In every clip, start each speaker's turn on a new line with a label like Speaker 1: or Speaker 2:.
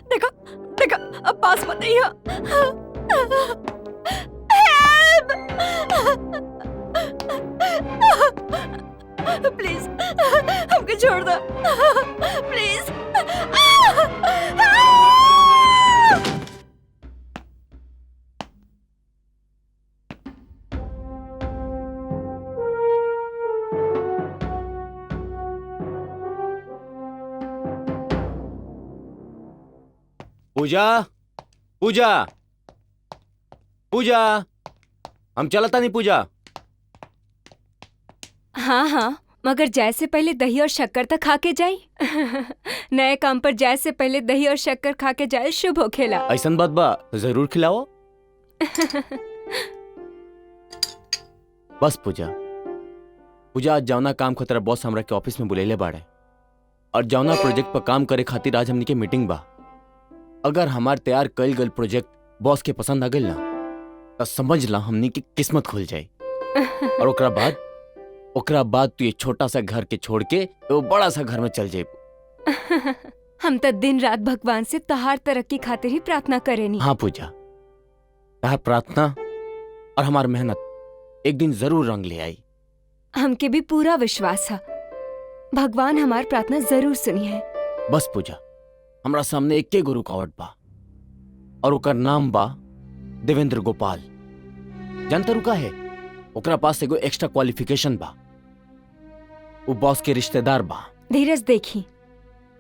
Speaker 1: देखो देखो, अब पास मत आइए। प्लीज हमको छोड़ दो, प्लीज।
Speaker 2: पूजा, पूजा, पूजा, हम चलता नहीं पूजा।
Speaker 1: हाँ हाँ, मगर जाए से पहले दही और शक्कर तक खा के जाई। नए काम पर जाए से पहले दही और शक्कर खा के जाए, शुभ हो खेला।
Speaker 2: ऐसन बात बा तो जरूर खिलाओ। बस पूजा, पूजा आज जौना काम खतरा बॉस हमरा के ऑफिस में बुलेले बाड़े और जौना प्रोजेक्ट पर काम करे खातिर आज हमनी के मीटिंग बा। अगर हमार तैयार कईल गल प्रोजेक्ट बॉस के पसंद आ गइल ना तो समझ ला हमनी की किस्मत खुल जाई। और ओकरा बाद तू ये छोटा सा घर के छोड़ के वो बड़ा सा घर में चल जाए।
Speaker 1: हम तो दिन रात भगवान से तहार तरक्की खातिर ही प्रार्थना करेनी।
Speaker 2: हाँ पूजा, तहार प्रार्थना और हमार मेहनत एक दिन जरूर रंग ले आई।
Speaker 1: हमके भी पूरा विश्वास है, भगवान हमार प्रार्थना जरूर सुनी है।
Speaker 2: बस पूजा, हमरा सामने एक के गुरु कावट बा और ओकर नाम बा देवेंद्र गोपाल। जानता रुका है ओकरा पास एगो एक्स्ट्रा क्वालिफिकेशन बा, वो बॉस के रिश्तेदार बा।
Speaker 1: धीरज देखी,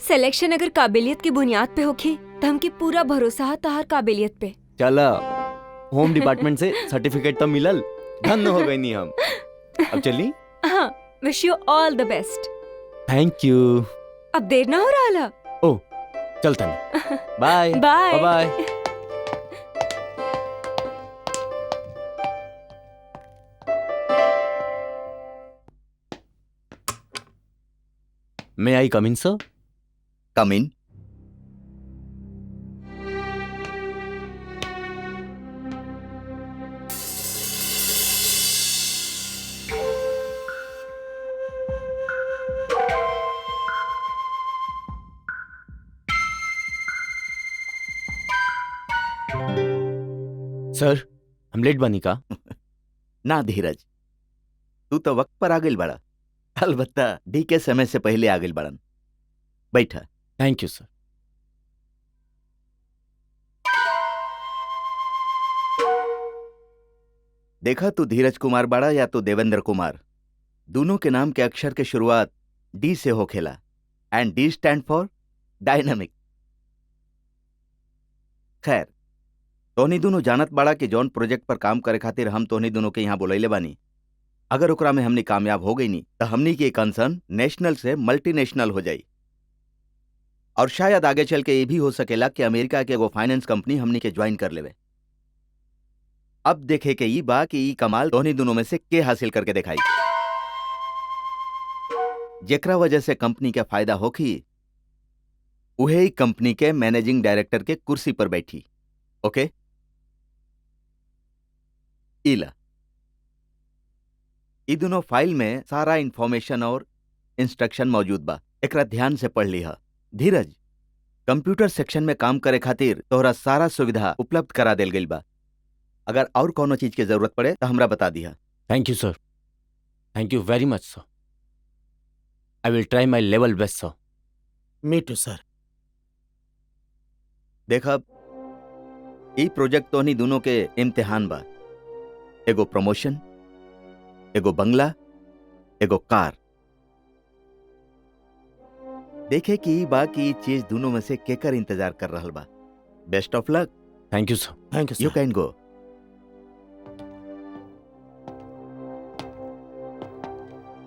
Speaker 1: सिलेक्शन अगर काबिलियत की बुनियाद पे होखी तो हमके पूरा भरोसा है तहार काबिलियत पे।
Speaker 2: चला, होम डिपार्टमेंट से सर्टिफिकेट तो मिलल, धन्य हो गई नहीं हम। अब चली।
Speaker 1: हाँ, wish you all the best.
Speaker 2: Thank you.
Speaker 1: अब देर ना हो रहा।
Speaker 2: ओ चलता नहीं। Bye
Speaker 1: bye
Speaker 2: bye. May I come in, sir?
Speaker 3: Come in.
Speaker 2: Sir, हम लेट बनी का?
Speaker 3: ना धीरज, तू तो वक्त पर आ गइल बड़ा। अलबत्ता डी के समय से पहले आ गइल बड़न। बैठा।
Speaker 2: थैंक यू सर।
Speaker 3: देखा तू धीरज कुमार बड़ा या तो देवेंद्र कुमार, दोनों के नाम के अक्षर के शुरुआत डी से होखेला and D stand for dynamic. खैर, तोहनी दोनों जानत बाड़ा कि जौन प्रोजेक्ट पर काम करे खातिर हम तोहनी दोनों के यहाँ बुलैले बानी, अगर ओकरा में हमनी कामयाब हो गई नी तो हमनी के कंसर्न नेशनल से मल्टीनेशनल हो जाई और शायद आगे चल के ये भी हो सकेला कि अमेरिका के एगो फाइनेंस कंपनी हमनी के ज्वाइन कर लेवे। अब देखे के ई बा कि ई कमाल तोहनी दोनों में से के हासिल करके दिखाई, जेकरा वजह से कंपनी के फायदा होखी उहे ही कंपनी के मैनेजिंग डायरेक्टर के कुर्सी पर बैठी। ओके, इला ई दोनों फाइल में सारा इंफॉर्मेशन और इंस्ट्रक्शन मौजूद बा, एकरा ध्यान से पढ़ लिहा। धीरज, कंप्यूटर सेक्शन में काम करे खातिर तोहरा सारा सुविधा उपलब्ध करा देल गइल बा। अगर और कोनो चीज के जरूरत पड़े तो हमरा बता दिया।
Speaker 2: Thank you sir, thank you very much sir. I will try my level best sir.
Speaker 4: Me too sir.
Speaker 3: देख अब ई प्रोजेक्ट तोहनी दोनों के इम्तिहान बा। एगो प्रमोशन, एगो बंगला, एगो कार। देखे कि ई बा कि ई चीज दोनों में से केकर इंतजार कर रहल बा। Best of luck.
Speaker 2: Thank you sir.
Speaker 4: Thank you
Speaker 3: you
Speaker 4: sir.
Speaker 3: Can go.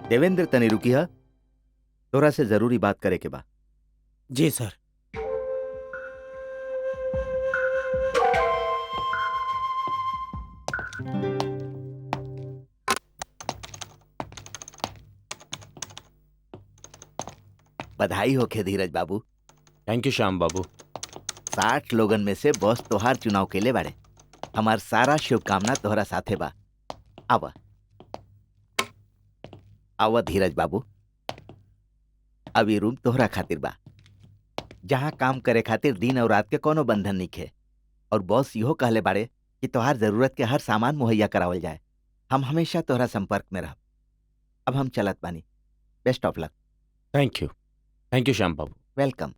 Speaker 3: Devendra तनी रुकिया, तोरा से जरूरी बात करे के बा।
Speaker 4: जी सर।
Speaker 3: बधाई होखे धीरज बाबू।
Speaker 2: थैंक यू श्याम बाबू।
Speaker 3: 60 लोगन में से बॉस तोहार चुनाव के लिए बाड़े। हमार सारा शुभकामना तोहरा साथे बा। आवा आवा धीरज बाबू। अब ये रूम तोहरा खातिर बा, जहाँ काम करे खातिर दिन और रात के कोनो बंधन नइखे। और बॉस इहो कहले बाड़े कि तोहार जरूरत के हर सामान मुहैया करावल जाए। हम हमेशा तोहरा संपर्क में रहब। अब हम चलत बानी। Best of luck.
Speaker 2: Thank you Shyam बाबू।
Speaker 3: वेलकम।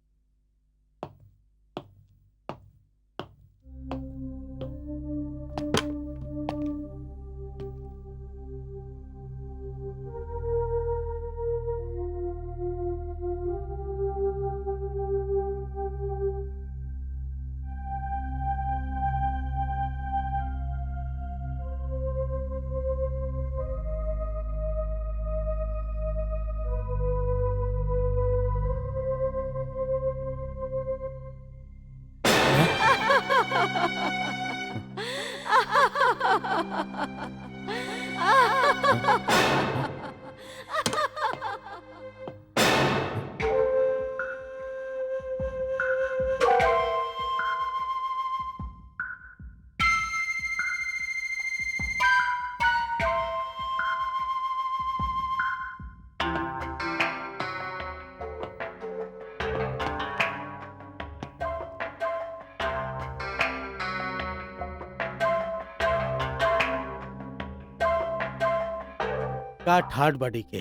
Speaker 4: का ठाट बड़ी के,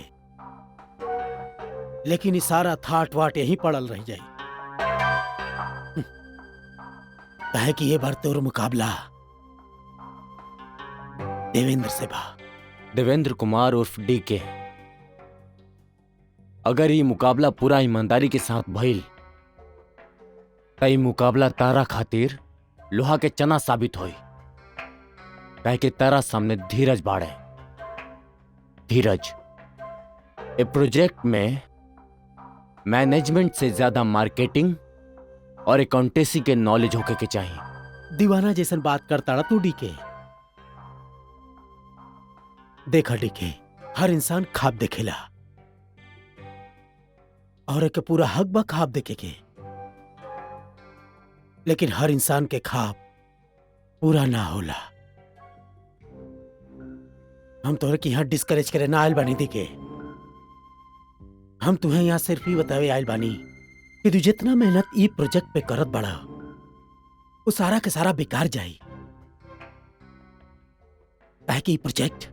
Speaker 4: लेकिन ई सारा थाट वाट यहीं पड़ल रह जाई। कहे कि ये बार तोर मुकाबला देवेंद्र से बा।
Speaker 2: देवेंद्र कुमार उर्फ डीके। अगर ये मुकाबला पूरा ईमानदारी के साथ भइल त ई मुकाबला तारा खातिर लोहा के चना साबित होई। काहे कि तारा सामने धीरज बाड़े। धीरज ए प्रोजेक्ट में मैनेजमेंट से ज्यादा मार्केटिंग और अकाउंटेंसी के नॉलेज होके के चाहिए।
Speaker 4: दीवाना जैसन बात करता रहा तू डीके। देखा डीके, हर इंसान ख्वाब देखेला और एक पूरा हक बा ख्वाब देखे के, लेकिन हर इंसान के ख्वाब पूरा ना होला। हम तोहरे के यहाँ डिस्करेज करे ना आयल बानी देखे। हम तुम्हें यहाँ सिर्फ ही बतावे आयल बानी कि तू जितना मेहनत ई प्रोजेक्ट पे करत बड़ा वो सारा के सारा बेकार जाई। ताकि ई प्रोजेक्ट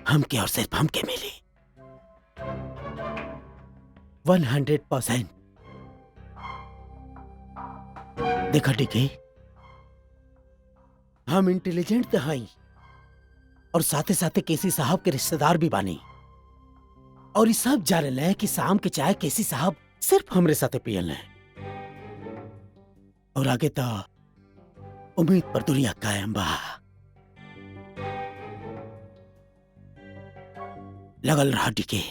Speaker 4: हमके और सिर्फ हमके मिली 100%। देखा टिके, हम इंटेलिजेंट तो हई और साथे साथे केसी साहब के रिश्तेदार भी बानी। और ये सब जाने ले कि शाम के चाय केसी साहब सिर्फ हमरे साथे पियल है। और आगे तो उम्मीद पर दुनिया कायम बा। लगल रहा टिके।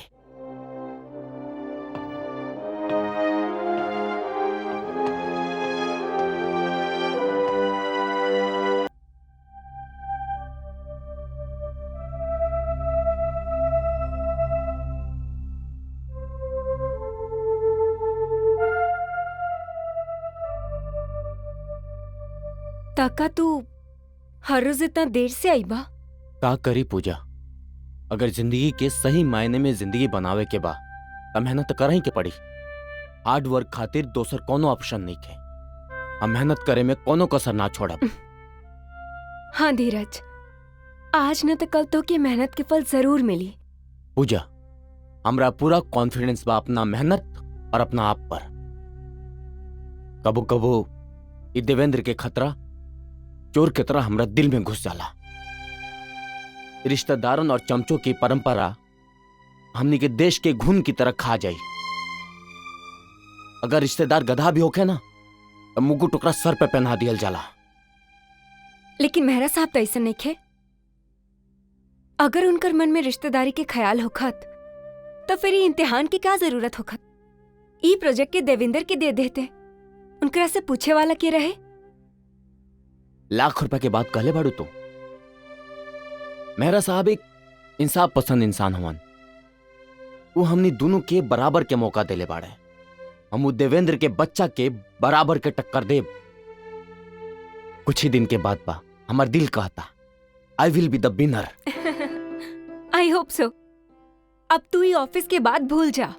Speaker 1: ताका तू हर रोज इतना देर से आई बा?
Speaker 2: का करी पूजा, अगर जिंदगी के सही मायने में जिंदगी बनावे के बा तो मेहनत तो करही के पड़ी। हार्ड वर्क खातिर दोसर कोनो ऑप्शन नहीं है। हम मेहनत करे में कोनो कसर ना छोड़ब।
Speaker 1: हाँ धीरज, आज न तो कल तो की मेहनत के फल जरूर मिली।
Speaker 2: पूजा, हमरा पूरा कॉन्फिडेंस बा अपना मेहनत और अपना आप पर। कबो कबो ये देवेंद्र के खतरा चोर की तरह हमरा दिल में घुस जाला। रिश्तेदारन और चमचों की परंपरा हमनी के देश के घुन की तरह खा जाई। अगर रिश्तेदार गधा भी होके ना तो मुगु टुकड़ा सर पे पहना दियल जाला।
Speaker 1: लेकिन मेहरा साहब तो ऐसा नहीं खे। अगर उनकर मन में रिश्तेदारी के ख्याल होखत तो फिर ये इम्तिहान की क्या जरूरत होखत। ई प्रोजेक्ट के देवेंद्र के दे देते, उनकरा से पूछे वाला के रहे।
Speaker 2: लाख रुपए के बाद कहले बाड़ू तो। मेहरा साहब एक इंसाफ पसंद इंसान हवन। वो हमनी दोनों के बराबर के मौका देले बाड़े। हम देवेंद्र के बच्चा के बराबर के टक्कर देब। कुछ ही दिन के बाद बा, हमार दिल कहता I will be the winner.
Speaker 1: I hope so. अब तू ही ऑफिस के बाद भूल जा।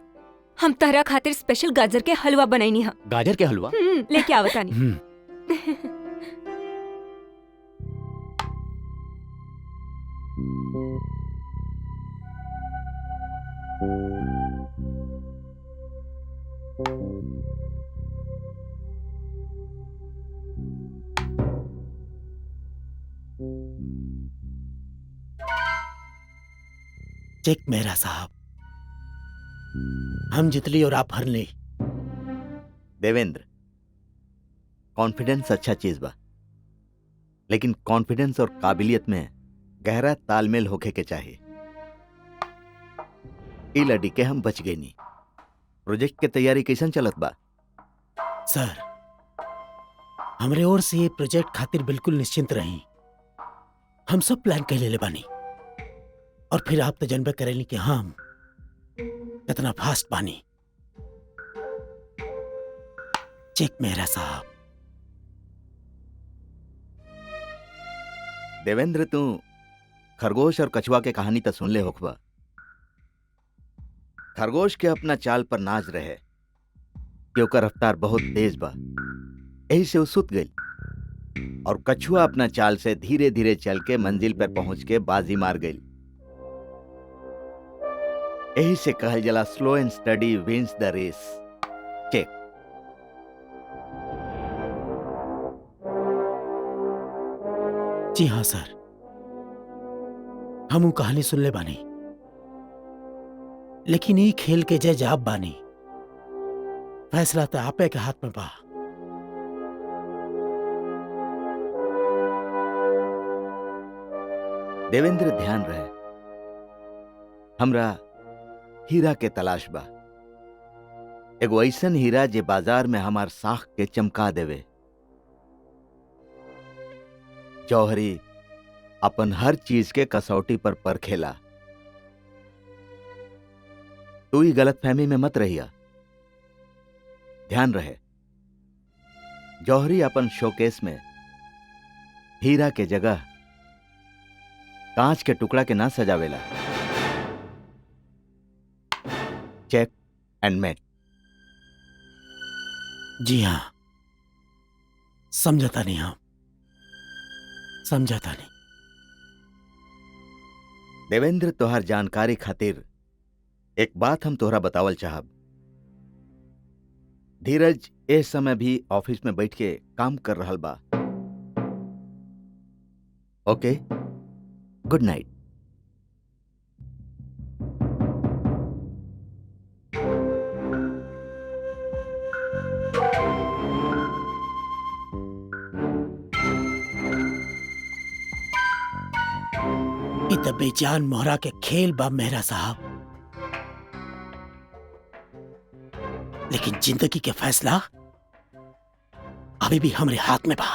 Speaker 1: हम तहरा खातिर स्पेशल गाजर के हलवा बनाईनी हा।
Speaker 2: गाजर के हलवा
Speaker 1: लेके आवतानी।
Speaker 4: चेक मेहरा साहब, हम जितली और आप हर ली।
Speaker 3: देवेंद्र, कॉन्फिडेंस अच्छा चीज बा, लेकिन कॉन्फिडेंस और काबिलियत में गहरा तालमेल होके के चाहिए। ई लड़ी के हम बच गए नी। प्रोजेक्ट के तैयारी कैसन चलत बा?
Speaker 4: सर, हमरे ओर से ये प्रोजेक्ट खातिर बिल्कुल निश्चिंत रही। हम सब प्लान कर ले बानी और फिर आप तो जनबे करेली कि हम कितना फास्ट बानी। चेक मेहरा साहब।
Speaker 3: देवेंद्र, तू खरगोश और कछुआ के कहानी तो सुन ले होखबा। खरगोश के अपना चाल पर नाज रहे कि ओकर रफ्तार बहुत तेज बा, यही से वो सुत गई। और कछुआ अपना चाल से धीरे धीरे चल के मंजिल पर पहुंच के बाजी मार गई। यही से कहल जला slow and steady wins the race. Check.
Speaker 4: जी हाँ सर, हम वो कहानी सुन ले बानी, लेकिन ये खेल के जय जाब बानी। फैसला तो आपे के हाथ में बा।
Speaker 3: देवेंद्र, ध्यान रहे, हमरा हीरा के तलाश बा। एगो ऐसन हीरा जे बाजार में हमार साख के चमका देवे। जौहरी अपन हर चीज के कसौटी पर परखेला। तू ही गलतफहमी में मत रहिया। ध्यान रहे, जौहरी अपन शोकेस में हीरा के जगह कांच के टुकड़ा के ना सजावेला। Check and mate.
Speaker 4: जी हाँ, समझता नहीं, हम समझता नहीं।
Speaker 3: देवेंद्र, तोहर जानकारी खातिर एक बात हम तोहरा बतावल चाहब। धीरज इस समय भी ऑफिस में बैठ के काम कर रहल बा। ओके, गुड नाइट।
Speaker 4: ई त बेजान मोहरा के खेल बा मेहरा साहब, लेकिन जिंदगी के फैसला अभी भी हमरे हाथ में बा।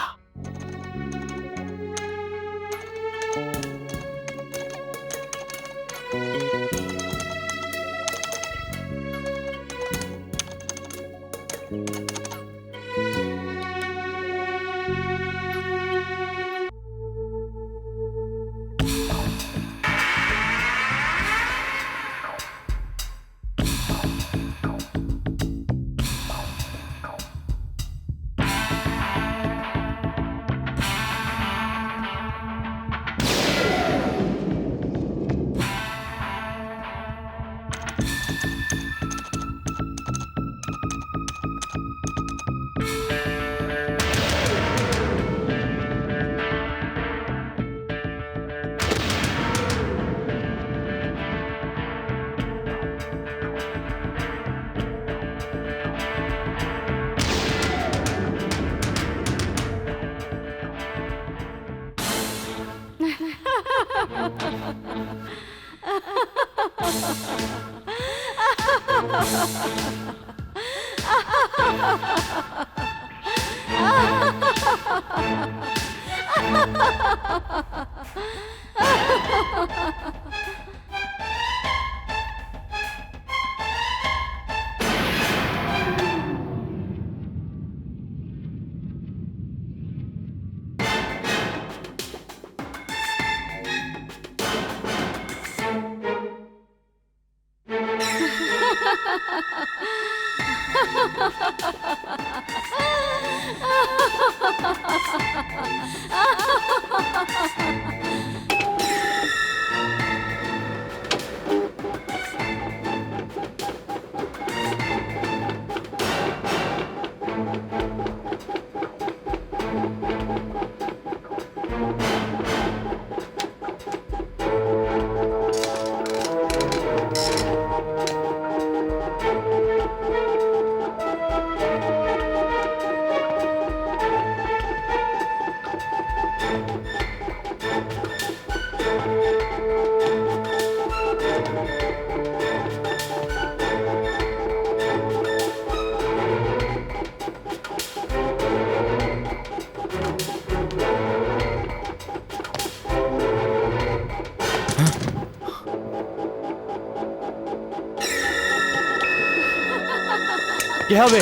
Speaker 2: क्या बे?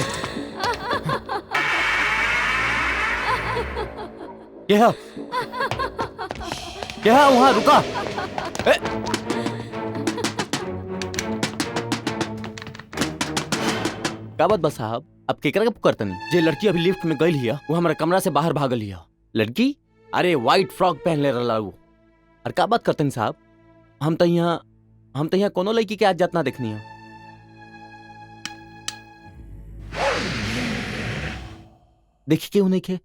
Speaker 2: क्या? क्या वहां रुका? ए? का बात बा साहब? अब केकरा के पुकारतनी? जे लड़की अभी लिफ्ट में गई लिया वो हमारे कमरा से बाहर भागल लिया। लड़की? अरे व्हाइट फ्रॉक पहन ले रहा वो। और का बात करतनी साहब? हम तो यहाँ कोनो लड़की के आज जात ना देखनी है। देखी क्यों नहीं खे?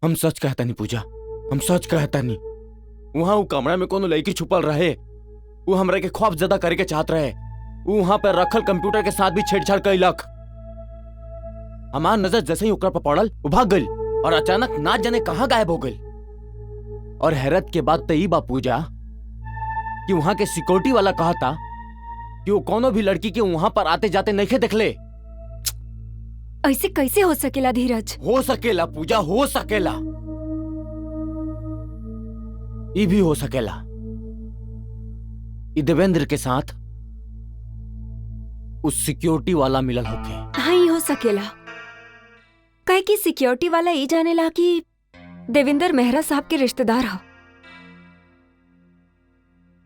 Speaker 2: हम सच कहता नहीं पूजा, हम सच कहता नहीं। वहां वो कमरा में कोनो लड़की छुपल रहे, वो हमरा के खौफ ज्यादा करे के चाहत रहे। वो वहां पर रखल कंप्यूटर के साथ भी छेड़छाड़ कैलक। हमार नजर जैसे ही ओकरा पर पड़ल वो भाग गई और अचानक ना जाने कहां गायब हो गई। और हैरत के बात तो ई बा पूजा कि वहां के सिक्योरिटी वाला कहा था कि वो कोनो भी लड़की के वहां पर आते जाते नहीं देखले।
Speaker 1: ऐसे कैसे हो सकेला धीरज?
Speaker 2: हो सकेला पूजा, हो सकेला। ये भी हो सकेला ई देवेंद्र के साथ उस सिक्योरिटी वाला मिलल होके।
Speaker 1: हाँ, ये हो सकेला। कहे कि सिक्योरिटी वाला ये जानेला कि देवेंद्र मेहरा साहब के रिश्तेदार हो।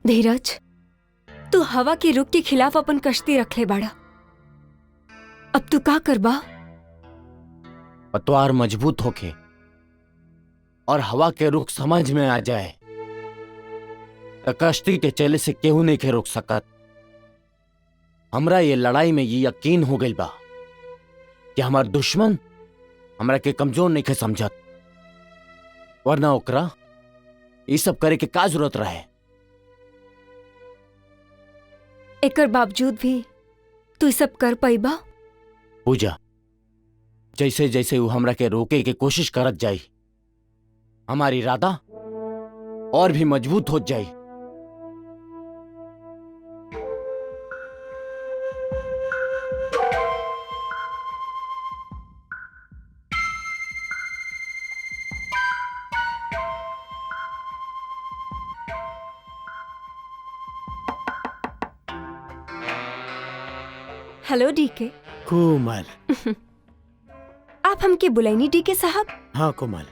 Speaker 1: धीरज, तू हवा के रुख के खिलाफ अपन कश्ती रखे बाड़ा। अब तू का करबा?
Speaker 2: पतवार मजबूत होके और हवा के रुख समझ में आ जाए तो कश्ती के चले से केहू नहीं के रोक सकत। हमरा ये लड़ाई में ये यकीन हो गई बा कि हमार दुश्मन हमरा के कमजोर नहीं के समझत, वरना ओकरा ये सब करे के का जरूरत रहे।
Speaker 1: एकर बावजूद भी तू सब कर पाइबा?
Speaker 2: पूजा, जैसे जैसे वो हमरा के रोके के कोशिश करत जाई हमारी इरादा और भी मजबूत हो जाई।
Speaker 1: Hello DK.
Speaker 4: कोमल।
Speaker 1: आप हमके बुलाइनी डीके साहब?
Speaker 4: हाँ कोमल,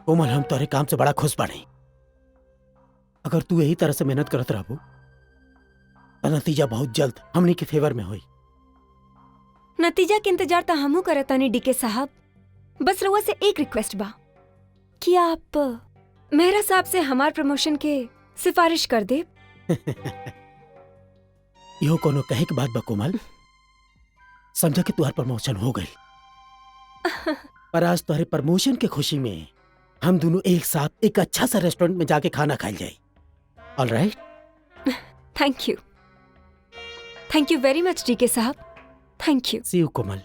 Speaker 4: कोमल हम तोरे काम से बड़ा खुश बानी। अगर तू यही तरह से मेहनत करत रहबू तो नतीजा बहुत जल्द हमनी के फेवर में होई।
Speaker 1: नतीजा के इंतजार तो हमू करतानी डीके साहब। बस रउआ से एक रिक्वेस्ट बा कि आप मेहरा साहब से हमार प्रमोशन के सिफारिश कर दे।
Speaker 4: यो कोनो कहे के बात बा कोमल। समझा कि तुम्हार प्रमोशन हो गई, पर आज तुम्हारे प्रमोशन के खुशी में हम दोनों एक साथ एक अच्छा सा रेस्टोरेंट में जाके खाना खाई जाए। ऑलराइट?
Speaker 1: थैंक यू वेरी मच डीके साहब। Thank you.
Speaker 4: सी यू कोमल।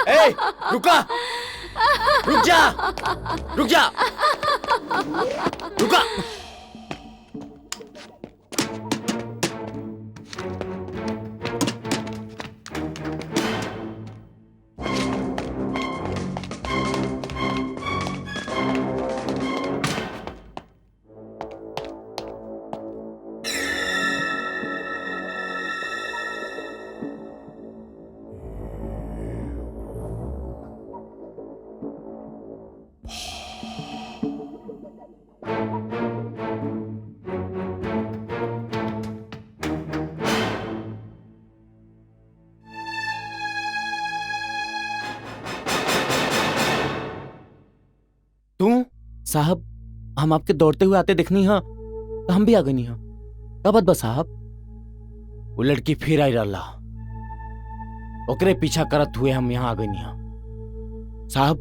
Speaker 2: ए, रुका, रुक जा, रुक जा, रुका। तू साहब, हम आपके दौड़ते हुए आते देखनी हा तो हम भी आ गई हा। कब बस साहब, वो लड़की फिर आई रहा, ओकरे पीछा करत हुए हम यहाँ आ गई हा। साहब,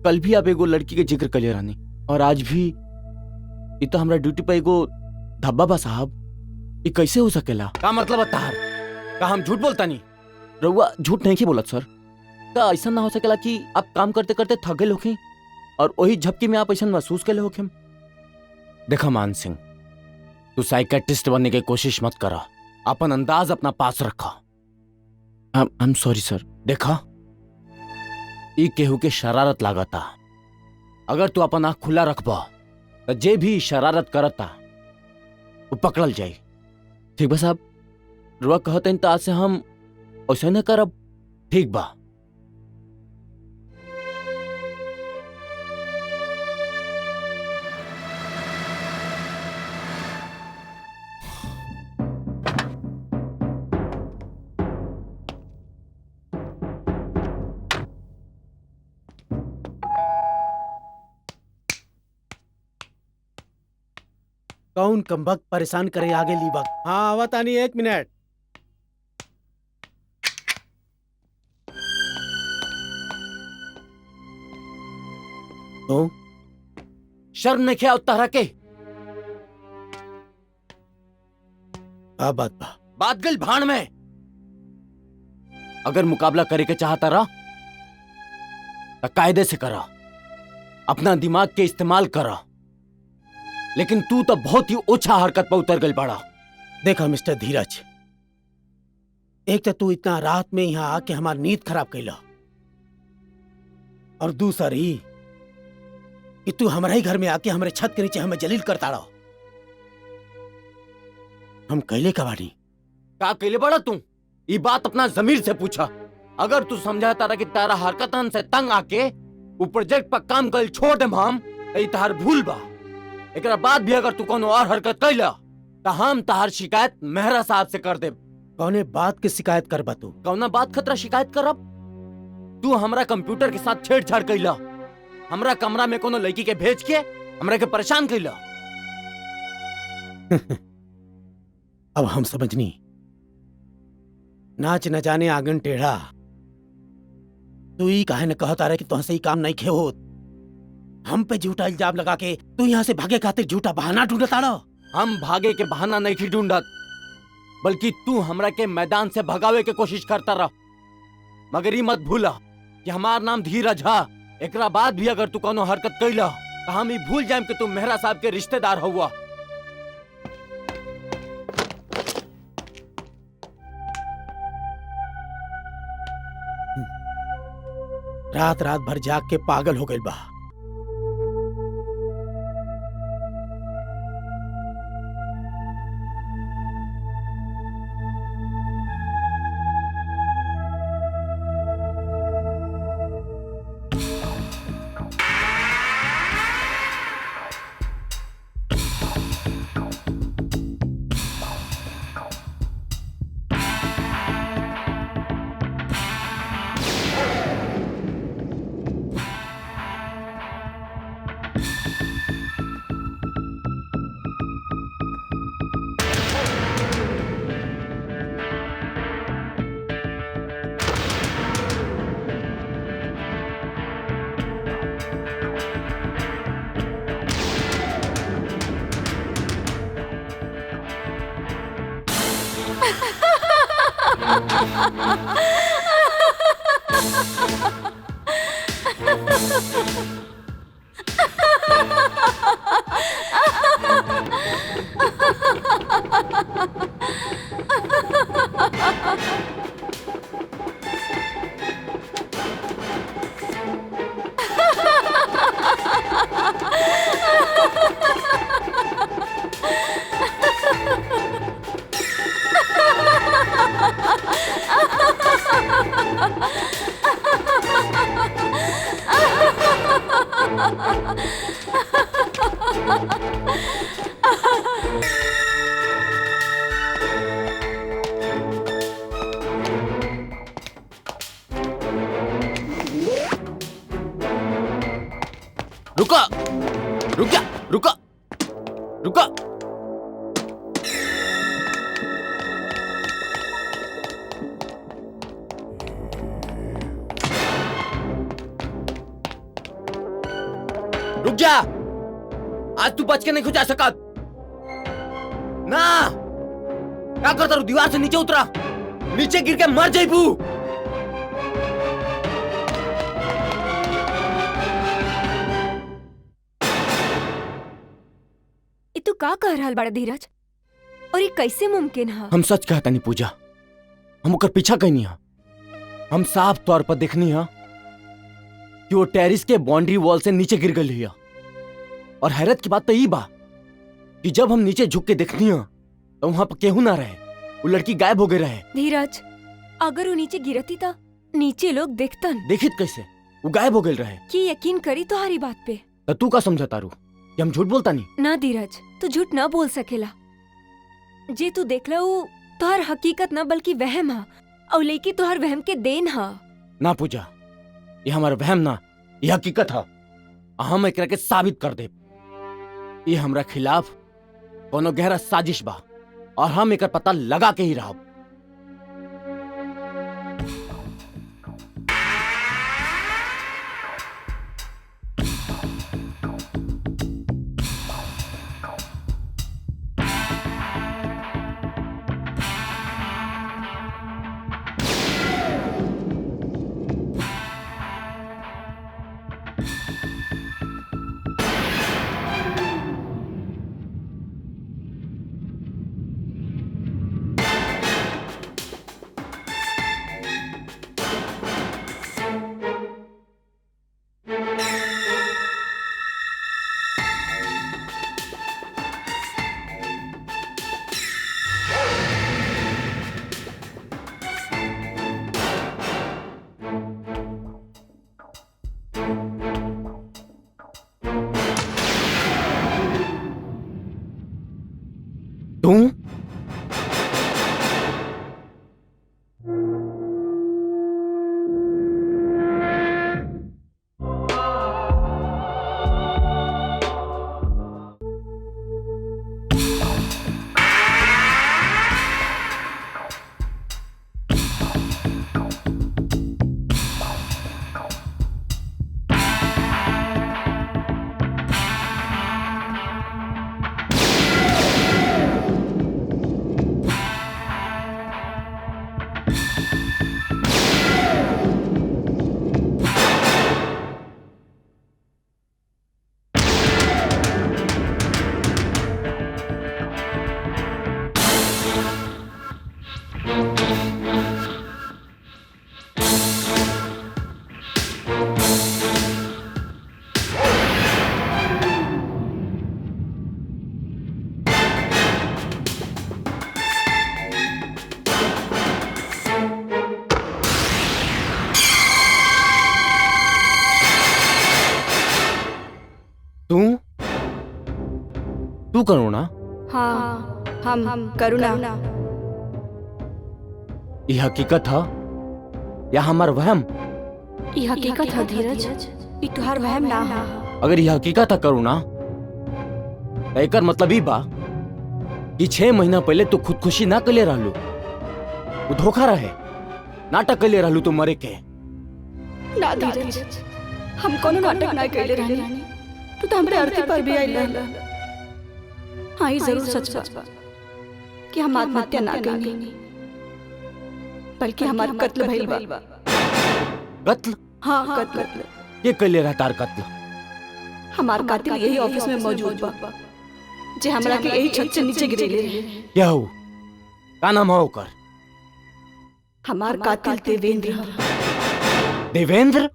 Speaker 2: कल भी आप एगो लड़की के जिक्र कले रानी, और आज भी। ये तो हमरा ड्यूटी पे एगो धब्बा बा साहब। ये कैसे हो सकेला? का मतलब है तार? का हम झूठ बोलता नहीं? रउआ झूठ नहीं की बोलत सर। का ऐसा ना हो सकेला कि आप काम करते करते थक गए होखी और वही झपकी में आप ऐसा महसूस कर हो? देखा मान सिंह, तू साइकेट्रिस्ट बनने की कोशिश मत करा, अपन अंदाज अपना पास रखा। आई एम सॉरी सर। देखा, ई केहू के शरारत लागता। अगर तू अपन आंख खुला रखबा तो जे भी शरारत करता वो पकड़ल जाई। ठीक बा साहब, रुआ कहते हैं तो आज से हम ऐसा न करब। ठीक बा।
Speaker 4: कौन कमबख्त परेशान करे आगे ली वक्त। हाँ आवत आनी, 1 मिनट। तो
Speaker 2: शर्म नहीं क्या उतारा के?
Speaker 4: आ बात बा।
Speaker 2: बात गल भाण में। अगर मुकाबला करे के चाहता रहा तो कायदे से करा, अपना दिमाग के इस्तेमाल करा। लेकिन तू तो बहुत ही ओछा हरकत पर उतर गई पड़ा।
Speaker 4: देखा मिस्टर धीरज, एक तो तू इतना रात में यहाँ आके हमारी नींद खराब कैला, और दूसरी कि तू हमारे ही घर में आके हमारे छत के नीचे हमें जलील करता रहो। हम कैले कबाड़ी
Speaker 2: का कैले बड़ा तू? ये बात अपना जमीर से पूछा। अगर तू समझाता रहा कि तारा हरकतन से तंग आके वो प्रोजेक्ट पर काम कर छोड़ दे हम, तो तार भूल बा। एक बाद भी अगर तू कोनो और हरकत कैला तो हम तार शिकायत मेहरा साहब से कर दे।
Speaker 4: कौने बात की शिकायत कर बा तू?
Speaker 2: कौना बात खतरा शिकायत करब? तू हमरा कंप्यूटर के साथ छेड़छाड़ कैला, हमरा कमरा में कोनो लड़की के भेज के हमरा के परेशान कैला।
Speaker 4: अब हम समझनी, नाच न जाने आंगन टेढ़ा। तू ही काहे न कहता रहे कि तुहसे ही काम नहीं खे होत। हम पे झूठा इल्जाम लगा के तू यहाँ से भागे खातिर झूठा बहाना ढूंढता रहो।
Speaker 2: हम भागे के बहाना नहीं की ढूंढत, बल्कि तू हमरा के मैदान से भगावे के कोशिश करता रह। मगर ई मत भूला कि हमार नाम धीरज हा। एकरा बाद भी अगर तू कोनो हरकत कैला तो हम ई भूल जाएम कि तू मेहरा साहब के रिश्तेदार हुआ।
Speaker 4: रात रात भर जाग के पागल हो गई बा।
Speaker 2: रुका, रुक जा, रुका, रुका। रुक जा, आज तू बच के नहीं खुजा सकत ना। क्या करता रू? दीवार से नीचे उतरा, नीचे गिर के मर जाइबू।
Speaker 1: तू का कह रहल बड़ा धीरज? और ये कैसे मुमकिन है?
Speaker 2: हम सच कहता नहीं पूजा, हम ओकर पीछा कहीं नहीं। हम साफ तौर पर देखनी है कि वो टेरिस के बाउंड्री वॉल से नीचे गिर गई है। और हैरत की बात तो ये बा कि जब हम नीचे झुक के देखनी है तो वहां पर केहू ना रहे, वो लड़की गायब हो गई रहे।
Speaker 1: धीरज, अगर वो नीचे गिरती था नीचे लोग देखतन।
Speaker 2: देखित कैसे वो गायब हो गई रहे?
Speaker 1: कि यकीन करी तुम्हारी बात पे।
Speaker 2: तो तू का समझा तारू कि हम झूठ बोलता नहीं?
Speaker 1: ना धीरज, तू झूठ ना बोल सकेला। जे तू देखला वो तोहर हकीकत ना बल्कि वहम हा, और लेकी तोहर वहम के देन हा।
Speaker 2: ना पूजा, ये हमारा वहम ना, ये हकीकत है। हम एकरा के साबित कर दे। ये हमरा खिलाफ कोनो गहरा साजिश बा और हम एकर पता लगा के ही रहब। तू करुणा?
Speaker 1: हाँ हम करुणा।
Speaker 2: ये हकीकत है या हमार वहम?
Speaker 1: ये हकीकत है धीरज, ये तुहार वहम ना है।
Speaker 2: अगर ये हकीकत है करुणा तो एकर मतलब ही बा कि 6 महीना पहले तू खुदकुशी ना कले रहलू, वो धोखा रहे, नाटक कले रहलू तू मरे के।
Speaker 1: ना धीरज, हम कोनो नाटक ना कइले रहनी। तू तो हमरे अर्थी पर भी आइल रहल। हाँ ये जरूर सच बा कि हम आत्महत्या ना कइनी, बल्कि हमार कत्ल भइल बा।
Speaker 2: कत्ल?
Speaker 1: हाँ कत्ल।
Speaker 2: ये कले रहा तार कत्ल?
Speaker 1: हमार कातिल यही ऑफिस में मौजूद बा, जे हमरा के यही छत से नीचे गिरेले रहे।
Speaker 2: क्या हो? का नाम है ओकर?
Speaker 1: हमार कातिल देवेंद्र है।
Speaker 2: देवेंद्र?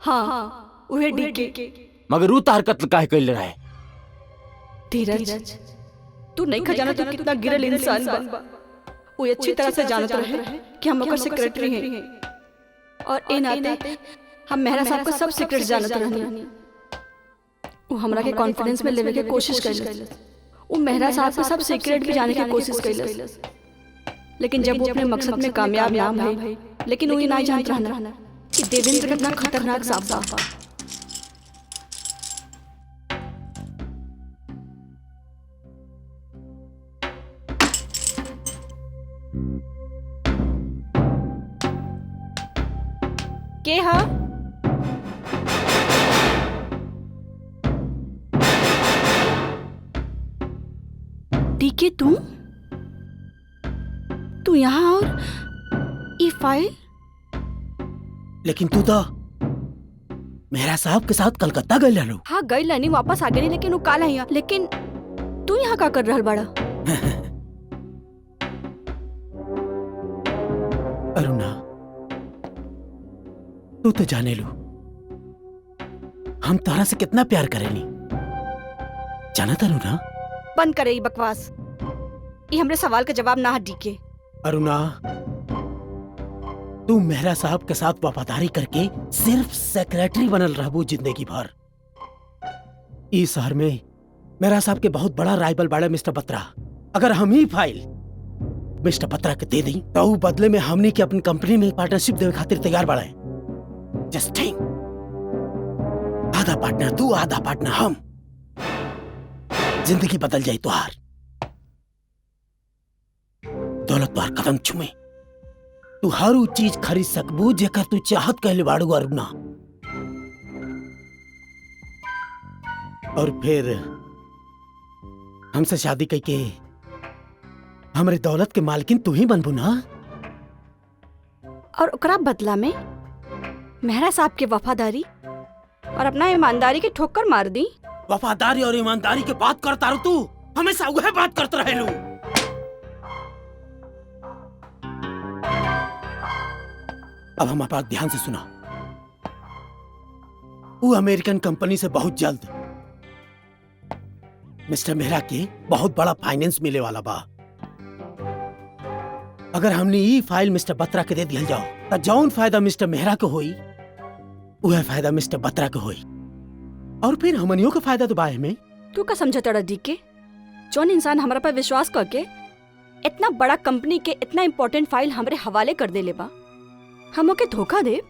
Speaker 1: हाँ उहे डीके।
Speaker 2: मगर वो तार कत्ल काहे कइले रहे?
Speaker 1: धीरज, तू नहीं खजाना तू कितना गिरल इंसान बा। वो अच्छी तरह से जानत रहे कि हम ओकर सेक्रेटरी हैं, और ए नाते हम मेहरा साहब का सब सीक्रेट जानत रहनी। वो हमरा के कॉन्फिडेंस में लेवे के कोशिश कइलस। वो मेहरा साहब का सब सीक्रेट भी जाने की कोशिश कइलस, लेकिन जब वो अपने मकसद में कामयाब ना भइल, लेकिन वो ये नहीं जानत रहना कि देवेंद्र कितना खतरनाक सांप बा। के हा? डीके तू यहाँ, और ये फाइल?
Speaker 4: लेकिन तू तो मेहरा साहब के साथ कलकत्ता गई रहलू।
Speaker 1: हाँ गई लानी, वापस आ गई, लेकिन वो काल है। लेकिन तू यहाँ का कर रहल बड़ा?
Speaker 4: अरुणा, तू तो जाने लू हम तोहरा से कितना प्यार करेनी, जाना था अरुणा?
Speaker 1: बंद करे ये बकवास, ये हमरे सवाल का जवाब ना है डीके।
Speaker 4: अरुणा, तू मेहरा साहब के साथ वफादारी करके सिर्फ सेक्रेटरी बनल रहबू जिंदगी भर। इस शहर में मेहरा साहब के बहुत बड़ा राइवल बाड़े मिस्टर बत्रा। अगर हम ही फाइल मिस्टर बत्रा के दे दी तो वो बदले में हमने के अपनी कंपनी में पार्टनरशिप देवे खातिर तैयार बाड़े। जस्ट थिंक, आधा पार्टनर तू, आधा पार्टनर हम, जिंदगी बदल जाए तुहार। दौलत तुहार कदम छुमे, तू हर वो चीज खरीद सकबू जेकर तू चाहत कहले बाड़ू अरुणा। और फिर हमसे शादी करके हमरे दौलत के मालकिन तू ही बनबू ना।
Speaker 1: और ओकरा बदला में मेहरा साहब के वफादारी और अपना ईमानदारी के ठोकर मार दी।
Speaker 4: वफादारी और ईमानदारी के बात करता रहो, तू हमेशा वह बात करते रहेलू। अब हमारे पास ध्यान से सुना, वो अमेरिकन कंपनी से बहुत जल्द मिस्टर मेहरा के बहुत बड़ा फाइनेंस मिले वाला बा। अगर हमने ये फाइल मिस्टर बत्रा के दे दिया जाओ तो जौन फायदा मिस्टर मेहरा को होई वह फायदा मिस्टर बत्रा को होई, और फिर हमनियों का फायदा तो बाय में।
Speaker 1: तू का समझता रहा डीके? जौन इंसान हमारा पर विश्वास करके इतना बड़ा कंपनी के इतना इम्पोर्टेंट फाइल हमरे हवाले कर दे ले बा, हम ओके धोखा दे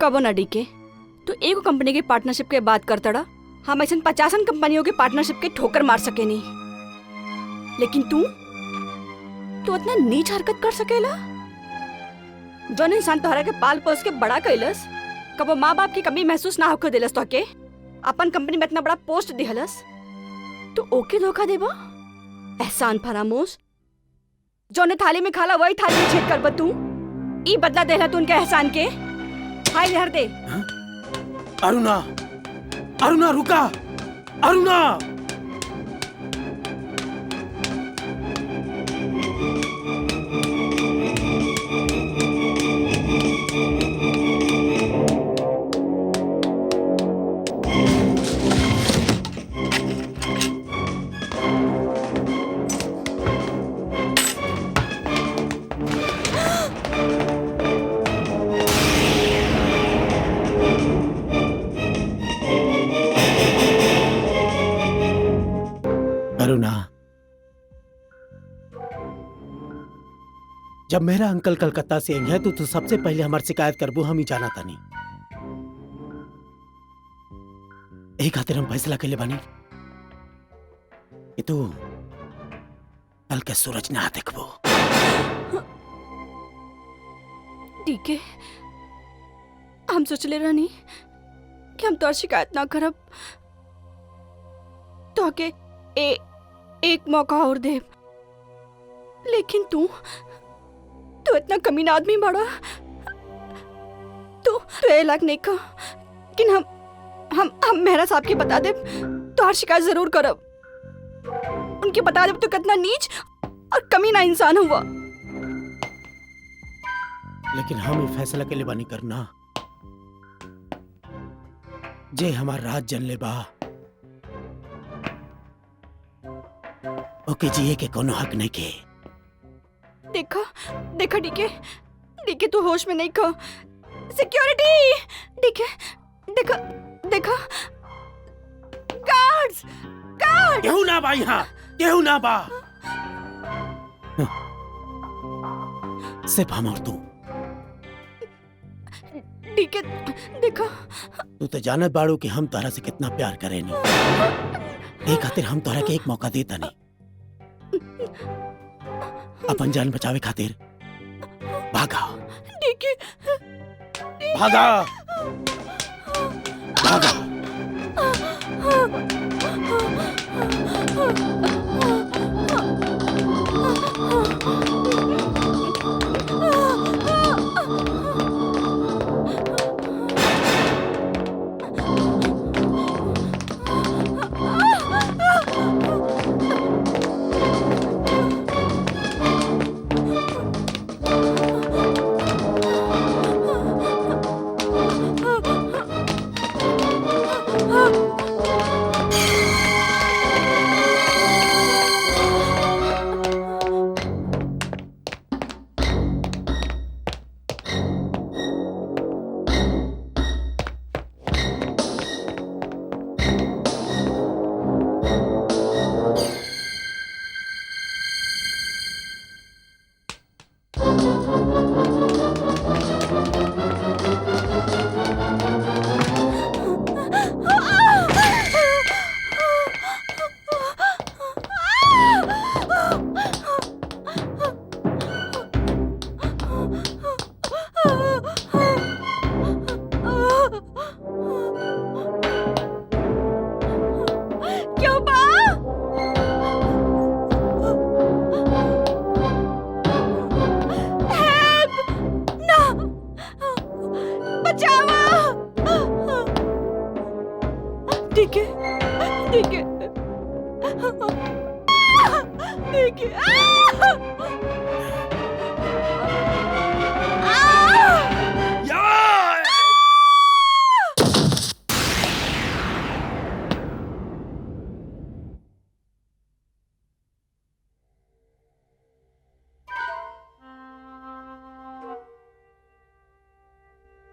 Speaker 1: कबो ना डीके। तू एगो कंपनी के पार्टनरशिप के बात करता रहा, हम ऐसा 50 कंपनियों के पार्टनरशिप के ठोकर मार सके नहीं, लेकिन तू इतना नीच हरकत कर सकेला? जौन इंसान तोहरा के पाल पोस के बड़ा कैलस, कबो माँ बाप की कमी महसूस ना होकर दिलस, तो के अपन कंपनी में इतना बड़ा पोस्ट दिहलस, तू ओके धोखा देबा? एहसान फरामोश, जौने थाली में खाला वही थाली में छेद करबा तू। ई बदला देला तू उनके एहसान के। हाय लहर दे।
Speaker 4: अरुणा, अरुणा रुका, अरुणा। करुणा, जब मेरा अंकल कलकत्ता से आई है तो सबसे पहले हमारी शिकायत करबू हम ही जाना तानी। यही खातिर हम फैसला के लिए बानी कि तू कल के सूरज ना देखबो।
Speaker 5: ठीक है, हम सोचले रहनी कि हम तोर शिकायत ना करब, तो के एक मौका और दे, लेकिन तू इतना कमीना आदमी बड़ा, तू लायक नहीं का कि हम मेहरा साहब के बता दे तो हर शिकायत जरूर करब, उनके बता दे तू कितना नीच और कमीना इंसान हुआ।
Speaker 4: लेकिन हम ये फैसला के लिए बानी करना, जे हमार राज जन ले बा ओके जिए के कोनो हक नहीं के।
Speaker 5: देखा डीके तू होश में नहीं का। सिक्योरिटी देखा गार्ड्स
Speaker 4: केहू ना बा यहाँ, केहू ना बा, सिर्फ हम और तू।
Speaker 5: डीके देखा,
Speaker 4: तू तो जानत बाड़ू कि हम तोहरा से कितना प्यार करेनी, एक खातिर हम तोहरा के एक मौका देता नहीं। अपन जान बचावे खातिर भागा,
Speaker 5: डीके
Speaker 4: भागा, भागा।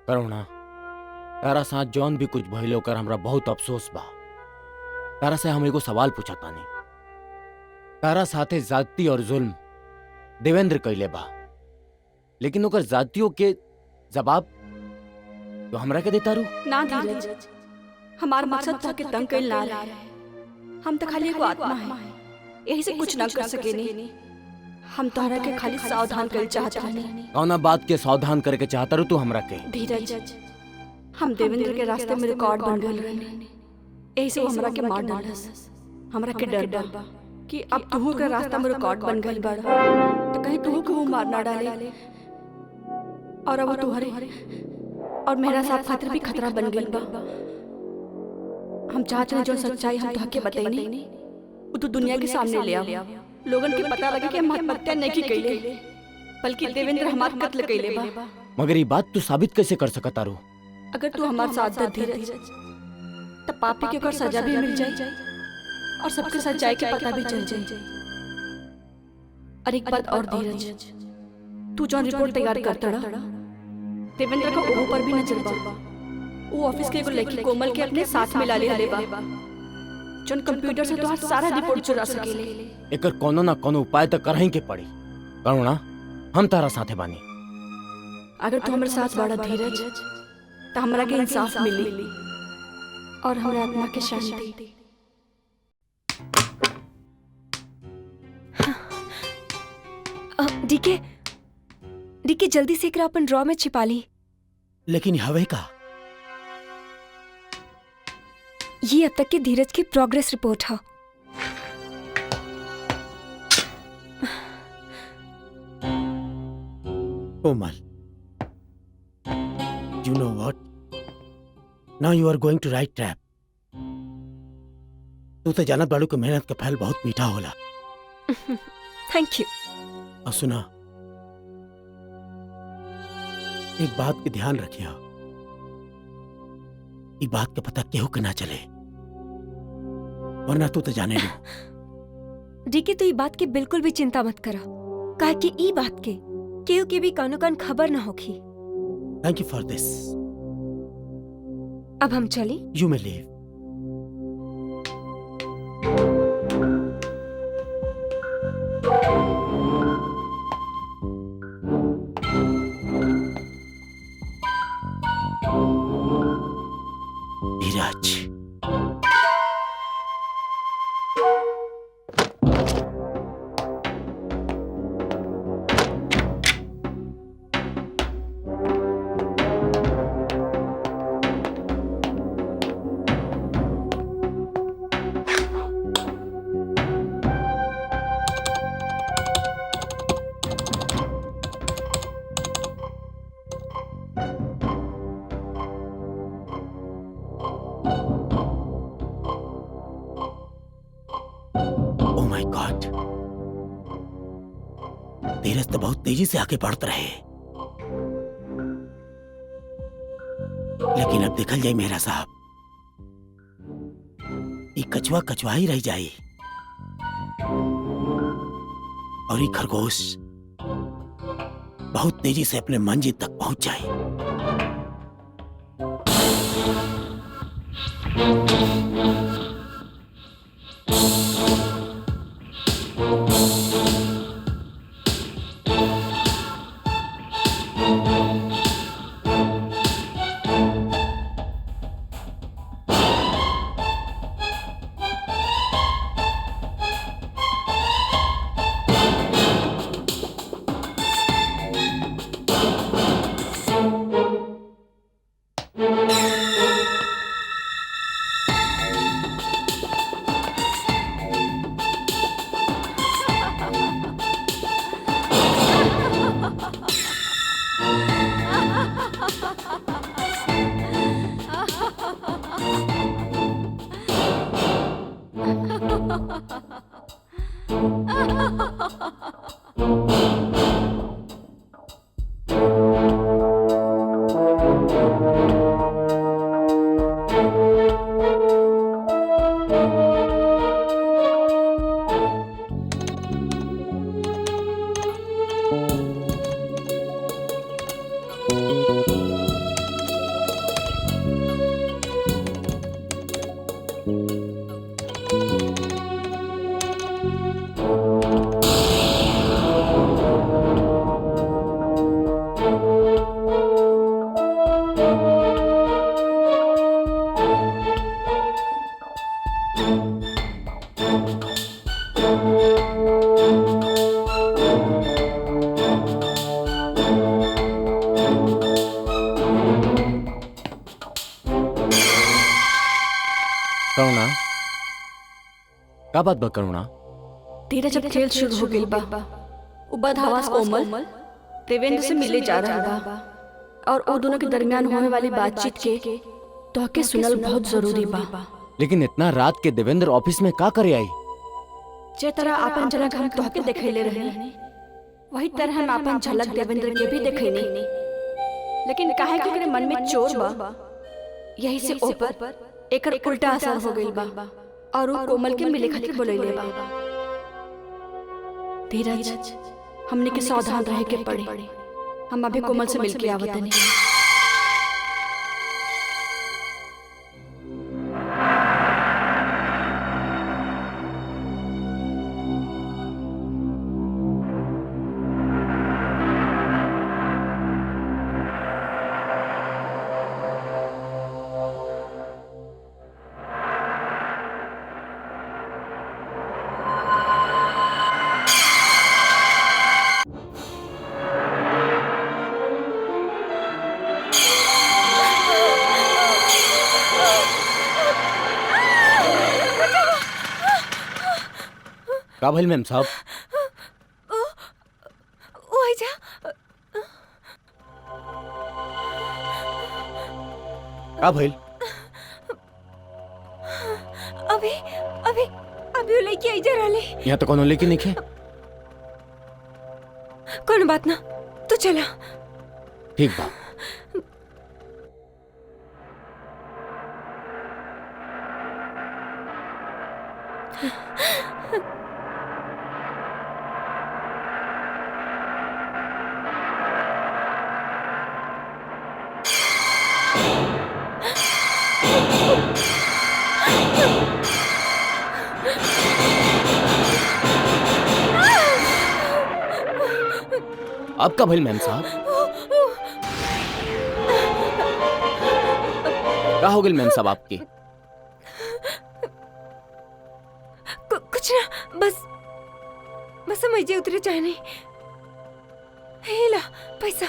Speaker 2: करुणा, तारा साथ जौन भी कुछ भइल ओकर हमरा बहुत अफसोस बा। तारा से हम एगो सवाल पूछा तानी, तारा साथे जाति और जुल्म देवेंद्र कइले बा, लेकिन ओकर जातियों के जवाब तो हमरा के देता रू।
Speaker 5: ना धीरज, हमार मकसद था कि तंग कइल ना रहे, हम तो खाली एगो आत्मा है, यही से कुछ ना कर सकेनी। हम तोहरा के खाली सावधान कर चाहत रहनी।
Speaker 2: कौना बात के सावधान करके चाहता रू तू हमरा के?
Speaker 5: धीरज, हम देवेंद्र के रास्ते में रिकॉर्ड बन गए रहनी, यही से हमरा के मार डालस। हमरा के डर बा कि अब तू के रास्ता में रिकॉर्ड बन गइल बा तो कहीं तू को मार ना डाले, और अब तुहरे और मेरा साथ खातिर भी खतरा बन गइल बा। हम चाहते हैं जो सच्चाई हम तोहके बताइनी वो तू दुनिया के सामने ले आ, लोगन के पता लगे कि हम आत्महत्या नहीं कइले, बल्कि देवेंद्र हमार कत्ल कइले बा।
Speaker 2: मगर ये बात तू साबित कैसे कर सकता रू?
Speaker 5: अगर तू हमार साथ दे धीरज, तब पापी के ओकर सजा भी मिल जाए और सबके सच्चाई के पता भी चल जाए। और एक बात और धीरज, तू जो रिपोर्ट तैयार करता देवेंद्र का ओहो पर भी नजर बा। वो ऑफिस के एगो लड़की कोमल के अपने साथ में ला ले बा, जौन कंप्यूटर से तोहार सारा रिपोर्ट चुरा सकेले।
Speaker 2: एकर कोनो ना कोनो उपाय तो करही के पड़ी। करुणा, हम तारा साथे बानी।
Speaker 5: अगर तू हमारे साथ बड़ा धीरज तो हमरा के इंसाफ मिली और हमरा आत्मा के शांति।
Speaker 1: डीके डीके जल्दी से एकरा अपन ड्रॉ में छिपा ली।
Speaker 4: लेकिन हवे का?
Speaker 1: ये अब तक के धीरज की प्रोग्रेस रिपोर्ट है।
Speaker 4: कोमल, you know what? Now you are going to right trap. तू तो जानत बाड़ू के मेहनत का फल बहुत मीठा होला।
Speaker 1: Thank you.
Speaker 4: और सुना, एक बात के ध्यान रखिया, एक बात का पता केहू के ना चले, वरना तू तो जाने लो।
Speaker 1: डीके तो ये बात की बिल्कुल भी चिंता मत करा, काहे कि ई बात के केहू के भी कानो कान खबर ना होगी।
Speaker 4: थैंक यू फॉर दिस।
Speaker 1: अब हम चली?
Speaker 4: You may leave. Dheeraj, oh my God, धीरज तो बहुत तेजी से आगे बढ़ते रहे, लेकिन अब देखल जाए मेरा साहब, ये कछुआ कछुआ ही रह जाए और ये खरगोश बहुत तेजी से अपने मंजिल तक पहुंच जाए।
Speaker 2: करुणा, का बात बा करुणा?
Speaker 5: तेरा जब खेल शुरू हो गई बा, उबद हवास कोमल देवेंद्र से मिले जा रहा बा और वो दोनों के दरमियान होने वाली बातचीत के तो के सुनल बहुत जरूरी बा।
Speaker 2: लेकिन इतना रात के देवेंद्र ऑफिस में का करे आई?
Speaker 5: जे तरह अपन झलक हम तोहके देखैले रहे, वही तरह हम अपन झलक देवेंद्र के भी देखैनी, लेकिन काहे के ओकरे मन में चोर बा, यही से ऊपर एकर उल्टा असर हो गइल बा और वो कोमल के मिले खातिर बोलैले बा। धीरज, हमने के सावधान रहे के पड़े। हम अभी कोमल से मिलके आवतनी।
Speaker 2: का भइल मैम साहब?
Speaker 1: ओ आजा।
Speaker 2: का भइल?
Speaker 1: अभी अभी अभी वो लड़की आइजा रहले।
Speaker 2: यहाँ तो कोनो लेके नहीं खे।
Speaker 1: कोनो बात ना, तू चला।
Speaker 2: ठीक बा। अब का भइल मैम साहब? का हो गइल मैम साहब आपके?
Speaker 1: कुछ ना, बस बस हम ऐसे उतरे चाहे नहीं। हे ला पैसा।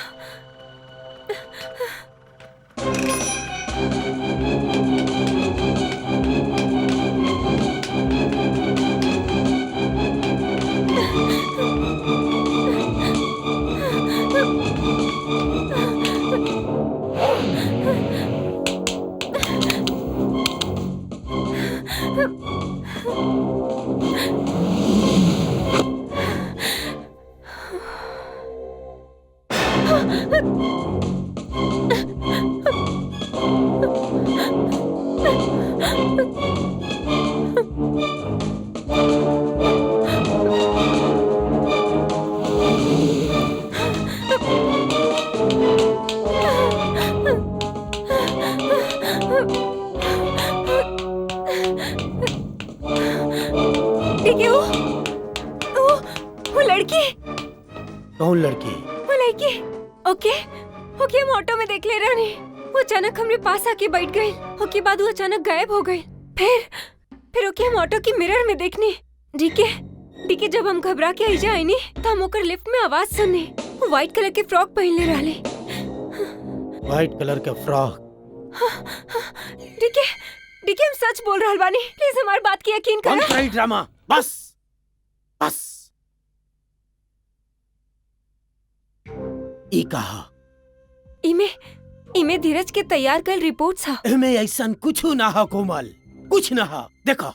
Speaker 1: देखिए वो लड़की।
Speaker 4: कौन लड़की?
Speaker 1: वो लड़की। ओके ओके, हम ऑटो में देख ले रहे नहीं। वो अचानक हमरे पास आके बैठ गई। ओके बाद वो अचानक गायब हो गई। फिर ओके हम ऑटो की मिरर में देखनी। डीके जब हम घबरा के आई जाए नी तो हम ओकर लिफ्ट में आवाज सुननी। वो व्हाइट कलर के फ्रॉक पहनले रहले।
Speaker 4: व्हाइट कलर का फ्रॉक?
Speaker 1: डीके हम सच बोल रहल बानी। प्लीज हमारी बात की यकीन
Speaker 4: कौन
Speaker 1: करा।
Speaker 4: ड्रामा? बस बस। ई कहा
Speaker 1: इमे धीरज के तैयार कर रिपोर्ट था।
Speaker 4: एमे ऐसा कुछ ना हो कोमल, कुछ ना हो। देखो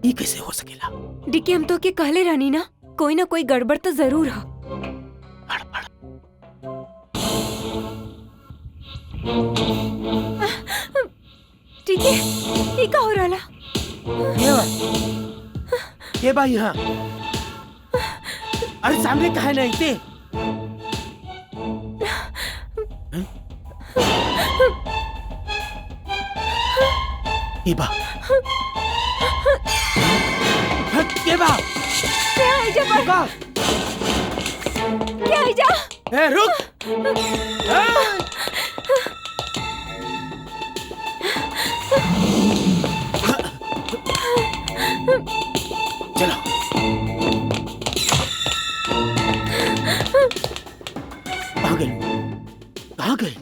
Speaker 4: ये कैसे हो सकेला?
Speaker 1: डीके हम तो के कहले रहनी ना, कोई ना कोई गड़बड़ तो जरूर है।
Speaker 4: गड़बड़?
Speaker 1: ठीक है, ये का हो रहा?
Speaker 4: ये भाई यहाँ। अरे सामने कहा नहीं थे। ये बा ये बा
Speaker 1: क्या है जा पर? क्या है जा?
Speaker 4: रुक। चलो कहाँ गई? कहाँ गई?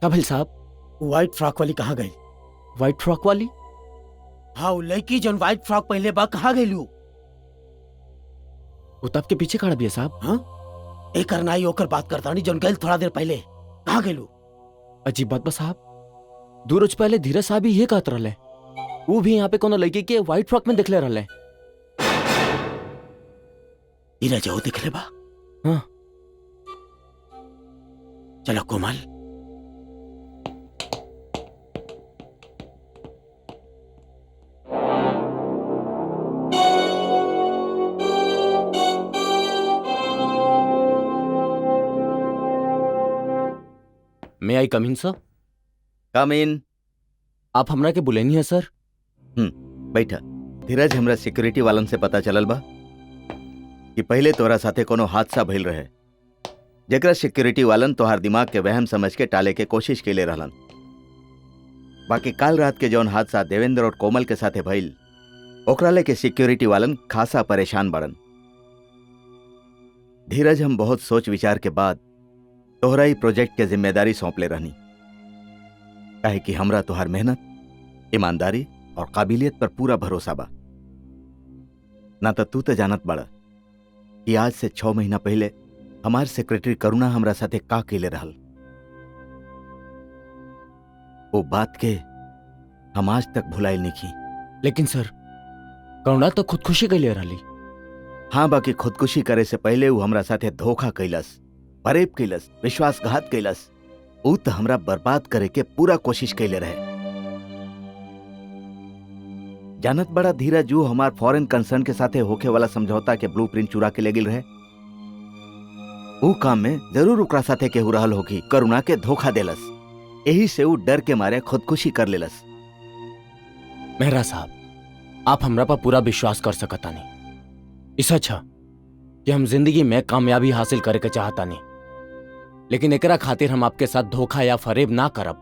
Speaker 2: कबिल साहब,
Speaker 4: व्हाइट फ्रॉक वाली कहाँ गई?
Speaker 2: व्हाइट फ्रॉक वाली?
Speaker 4: हाँ, लड़की जो व्हाइट फ्रॉक पहले बा कहाँ गई? लू
Speaker 2: वो तो आपके पीछे खड़ा भी है साहब।
Speaker 4: हाँ, एक करना ही होकर बात करता नहीं। जो गई थोड़ा देर पहले कहाँ गई? लू
Speaker 2: अजीब बात बा साहब, 2 रोज पहले धीरज साहब ही ये कहत रहले। वो भी यहाँ पे कोनो लड़की के व्हाइट फ्रॉक में दिखले रहले।
Speaker 4: धीरज हो दिखले बा?
Speaker 2: हाँ।
Speaker 4: चलो कोमल,
Speaker 2: मे आई कम इन सर?
Speaker 3: कम इन।
Speaker 2: आप हमरा के बुलेनी है सर?
Speaker 3: बैठा। धीरज, हमरा सिक्योरिटी वालन से पता चलल बा कि पहले तोरा साथे कोनो हादसा भइल रहे, जेकरा सिक्योरिटी वालन तोहार दिमाग के वहम समझ के टाले के कोशिश केले रहलन। बाकी काल रात के जौन हादसा देवेंद्र और कोमल के साथे भइल, ओकरा लेके सिक्योरिटी वालन खासा परेशान बड़न। धीरज, हम बहुत सोच विचार के बाद तोहरा ही प्रोजेक्ट के जिम्मेदारी सौंपले रहनी, काहे कि हमरा तोहार मेहनत, ईमानदारी और काबिलियत पर पूरा भरोसा बा। ना तो तू तो जानत बड़ा कि आज से 6 महीना पहले हमार सेक्रेटरी करुणा हमरा साथे का केले रहल। वो बात के हम आज तक भुलाइल नहीं।
Speaker 2: लेकिन सर, करुणा तो खुदकुशी कैले रहली।
Speaker 3: हाँ, बाकी खुदकुशी करे से पहले वो हमरा साथे धोखा कैलस, फरेब कैलस, विश्वासघात कैलस। ऊ तो हमरा बर्बाद करे के पूरा कोशिश कैले रहे। जानत बड़ा धीरज, वो हमार फॉरेन कंसर्न के साथे होके वाला समझौता के ब्लूप्रिंट चुरा के ले गिल रहे। वो काम में जरूर ओकरा साथे केहू रहल होगी, करुणा के धोखा देलस। यही से वो डर के मारे खुदकुशी कर लेलस।
Speaker 2: मेहरा साहब, आप हमरा पर पूरा विश्वास कर सकता नहीं। इस अच्छा कि हम जिंदगी में कामयाबी हासिल करे के चाहता नहीं, लेकिन एकरा खातिर हम आपके साथ धोखा या फरेब ना करब,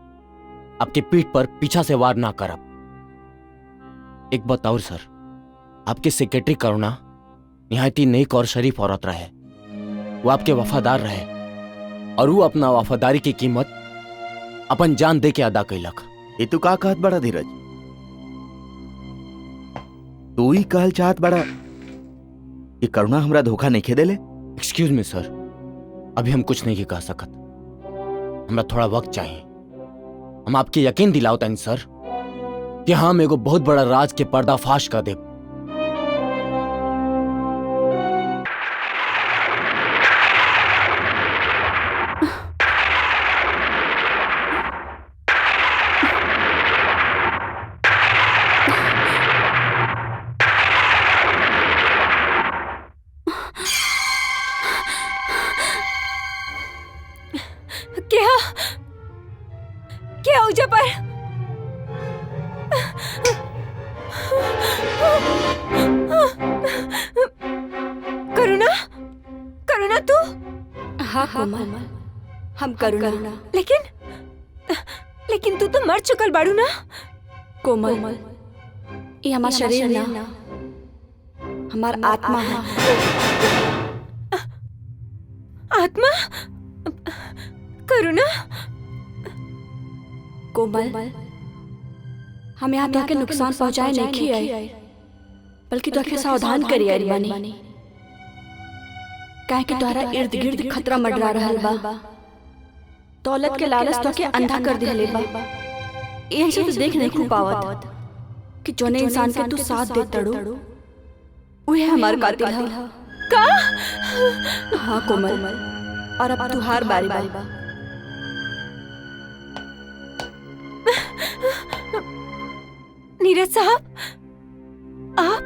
Speaker 2: आपके पीठ पर पीछा से वार ना करब। एक बात और सर, आपके सेक्रेटरी करुणा निहायत ही नेक और शरीफ औरत रहे। वो आपके वफादार रहे और वो अपना वफादारी की कीमत अपन जान दे के अदा कैलक।
Speaker 3: ये तू का कहत बड़ा धीरज? तू ही कहल चाहत बड़ा कि करुणा हमरा धोखा नहीं खे देले?
Speaker 2: एक्सक्यूज मी सर, अभी हम कुछ नहीं कह सकत। हमरा थोड़ा वक्त चाहिए। हम आपके यकीन दिलावता नहीं सर कि हम एगो बहुत बड़ा राज के पर्दाफाश कर देब।
Speaker 1: क्या क्या उजा पर? करुणा, करुणा तू?
Speaker 5: हाँ कोमल, हम करुणा।
Speaker 1: लेकिन तू तो मर चुकल बाड़ू ना।
Speaker 5: कोमल, ये हमार शरीर ना, हमार आत्मा है।
Speaker 1: आत्मा? करुणा?
Speaker 5: कोमल, हम यहाँ तोहके नुकसान पहुँचाए नहीं आए, बल्कि तोहके सावधान करी आई बानी। काहे कि तोहरा इर्द गिर्द खतरा मंडरा रहल बा। दौलत के लालच तोहके अंधा कर दिहले बा। यही से तू देख नहीं पावत कि जोने इंसान के तू साथ दे तड़ो वही हमार कातिल है।
Speaker 1: का?
Speaker 5: हाँ कोमल, और अब तुहार बारी बा।
Speaker 1: नीरज साहब, आप?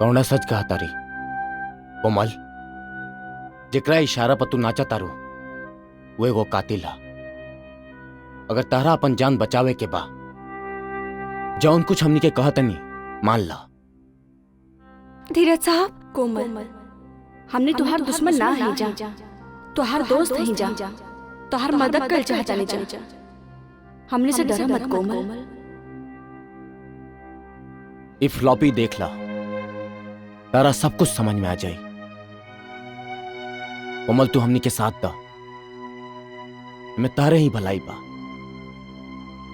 Speaker 2: करुणा सच कहा तारी। कोमल, जेकरा इशारा पर तू नाचा तारू वो एगो कातिल है। अगर तारा अपन जान बचावे के बा, जौन कुछ हमनी के कहतनी मान ला।
Speaker 1: धीरज साहब,
Speaker 5: कोमल, हमने तुहार दुश्मन ना ही जा, तुहार दोस्त ही जा, तुहार मदद कर चाहता नहीं जा। हमने से डरा मत कोमल।
Speaker 2: ये फ्लॉपी देख ला, तारा सब कुछ समझ में आ जाए। कोमल, तू हमनी के साथ दा। मैं तारे ही भलाई बा,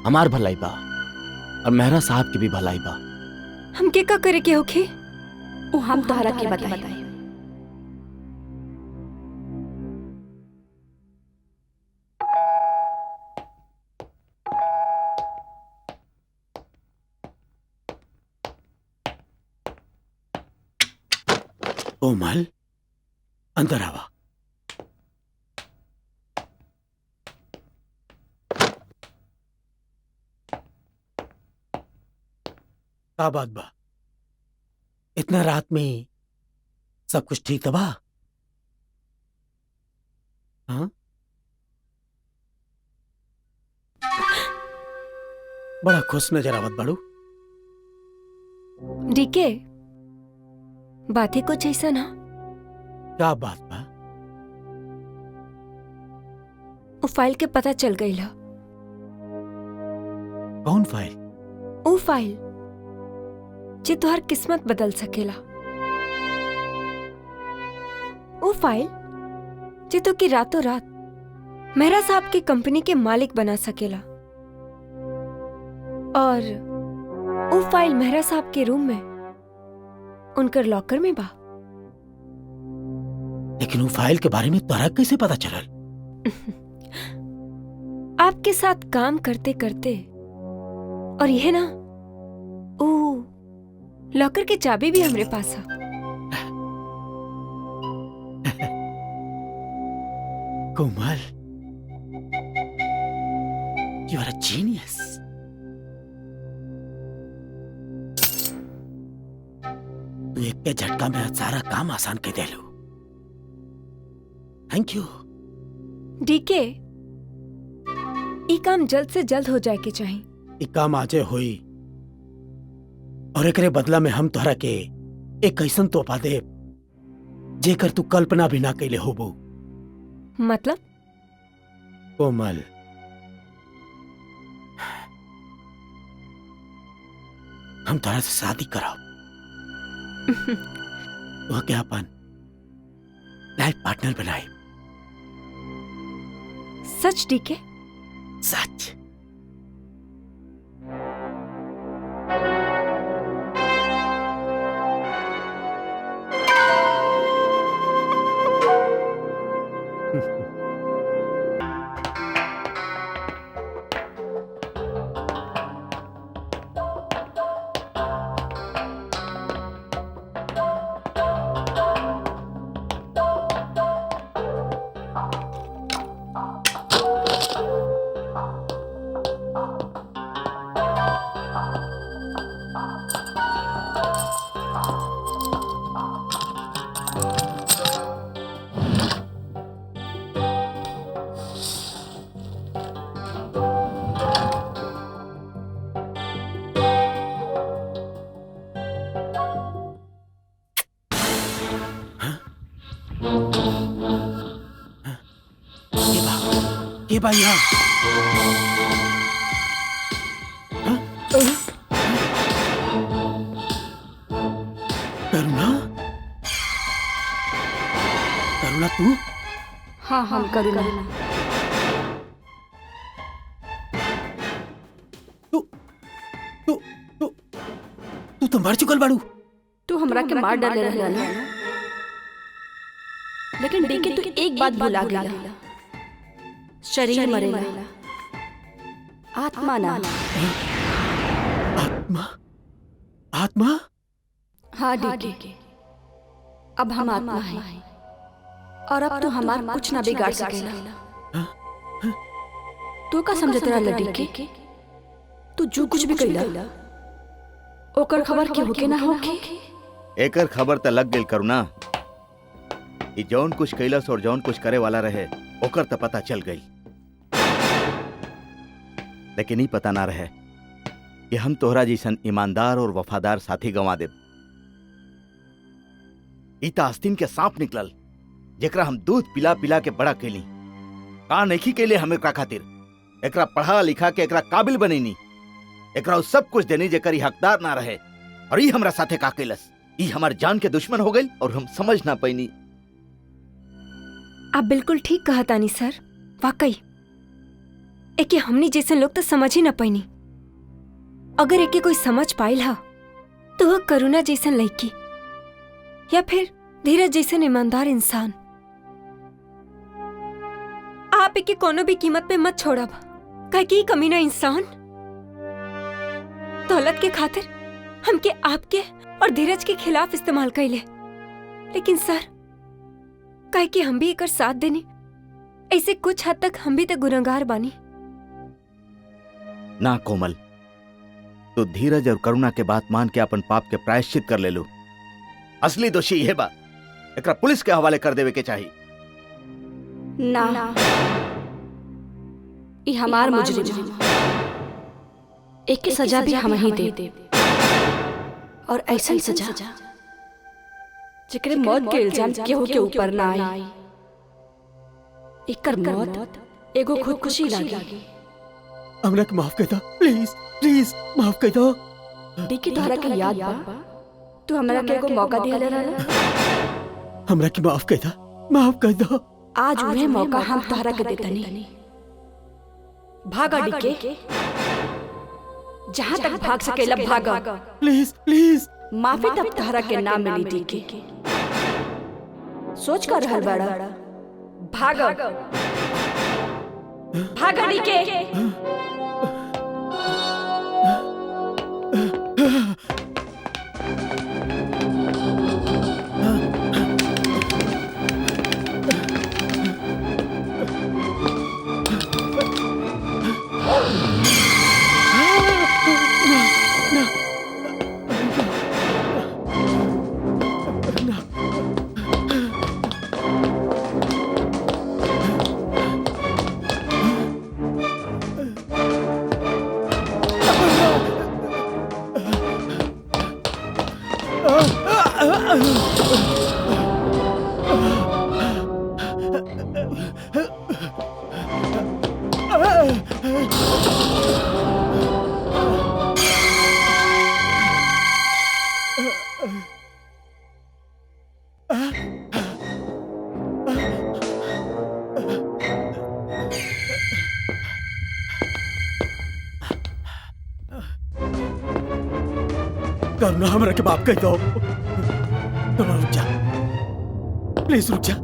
Speaker 2: हमार भलाई बा और मेहरा साहब की भी भलाई बा।
Speaker 1: हमके का करे के होखे?
Speaker 5: वो हम तोहरा के बताई।
Speaker 4: कोमल, अंदर आवा। का बात बा? इतना रात में सब कुछ ठीक बा? हाँ? बड़ा खुश नजर आवत बाड़ू।
Speaker 1: डीके, बात ही कुछ ऐसा ना।
Speaker 4: क्या बात बा?
Speaker 1: वो फाइल के पता चल गई ला।
Speaker 4: कौन फाइल?
Speaker 1: वो फाइल जे तुहार किस्मत बदल सकेला। वो फाइल जे तो की रातों रात मेहरा साहब की कंपनी के मालिक बना सकेला। और वो फाइल मेहरा साहब के रूम में उनकर लॉकर में बा।
Speaker 4: लेकिन वो फाइल के बारे में तोहरा कैसे पता चलल?
Speaker 1: आपके साथ काम करते करते, और यह ना ओ लॉकर की चाबी भी हमरे पास है।
Speaker 4: Komal, you are a genius. तू एक के झटका में सारा काम आसान कर दे लो। Thank you.
Speaker 1: डीके, ई काम जल्द से जल्द हो जाए के चाहिए।
Speaker 4: ई काम आजे होई और एकरे बदला में हम तोहरा के एक ऐसन तोहफा दे जेकर तू कल्पना भी ना कैले होबो।
Speaker 1: मतलब?
Speaker 4: कोमल, हम तोहरा से शादी कराओ। तो क्या अपन लाइफ पार्टनर बनाए।
Speaker 1: सच डीके?
Speaker 4: सच। ये भाई यहाँ करुणा, करुणा तू?
Speaker 5: हाँ हम करुणा।
Speaker 4: तू तो मर चुकल बाड़ू।
Speaker 5: तू हमरा के मार डाले रहला ना, लेकिन डीके तू एक बात भुला गया। शरीर मरेला, आत्मा ना।
Speaker 4: आत्मा? आत्मा?
Speaker 5: हाँ डीके, अब हम आत्मा है और अब तू हमार कुछ ना बिगाड़ सकेला। तू का समझत रहला डीके? तू जो कुछ भी कइला ओकर खबर के होके ना होके।
Speaker 3: एकर खबर त लग गेल करुणा। ई जौन कुछ कैलस और जौन कुछ करे वाला रहे ओकर त पता चल गई, लेकिन ई पता ना रहे कि हम तोहरा जैसन ईमानदार और वफादार साथी गंवा देब। ई त आस्तीन के सांप निकलल जेकरा हम दूध पिला पिला के बड़ा कैली। का नहीं कैले हम एकरा खातिर? एकरा पढ़ा लिखा के एकरा काबिल बनेनी, एकरा सब कुछ देनी जेकर ई हकदार ना रहे, और ई हमरा साथे का कैलस। ई हमार जान के दुश्मन हो गई और हम समझ ना पैनी।
Speaker 1: आप बिल्कुल ठीक कहा तानी सर। वाकई एके हमनी जैसे लोग तो समझ ही न पैनी। अगर एके कोई समझ पाइल हा तो वह करुणा जैसन लड़की या फिर धीरज जैसन ईमानदार इंसान। आप एके कोनो भी कीमत पे मत छोड़ब, काहे कि कमीना इंसान दौलत के खातिर हमके आपके और धीरज के खिलाफ इस्तेमाल कैले। लेकिन सर, काहे कि हम भी एकर साथ देनी, ऐसे कुछ हद तक हम भी तो गुनहगार बानी।
Speaker 3: ना कोमल, तो धीरज और करुणा के बात मान के अपन पाप के प्रायश्चित कर ले लो। असली दोषी यह बा, एकरा पुलिस के हवाले कर देवे के चाहिए।
Speaker 5: ना, ई हमार मुजरिम एक की सजा भी हम ही दे, और ऐसा सजा जेकरे मौत के इल्जाम केहू के ऊपर ना आई। एकर मौत एगो खुदकुशी लागी।
Speaker 4: हमरा के माफ कर दो, प्लीज प्लीज माफ कर दो।
Speaker 5: डिकी तोहरा के याद बा तू हमरा के एगो मौका दिहले रहला।
Speaker 4: हमरा के माफ कर दा, माफ कर दो।
Speaker 5: आज वह मौका हम तोहरा के देतनी। भागा डिके, जहाँ तक भाग सकेला भागा।
Speaker 4: Please please.
Speaker 5: माफी तब तोहरा के नाम मिली डिके। सोच कर रहल बड़ा। भागा भागा डिके।
Speaker 4: करुणा हमरा के माफ कर दो। करुणा रुक जा, प्लीज रुक जा।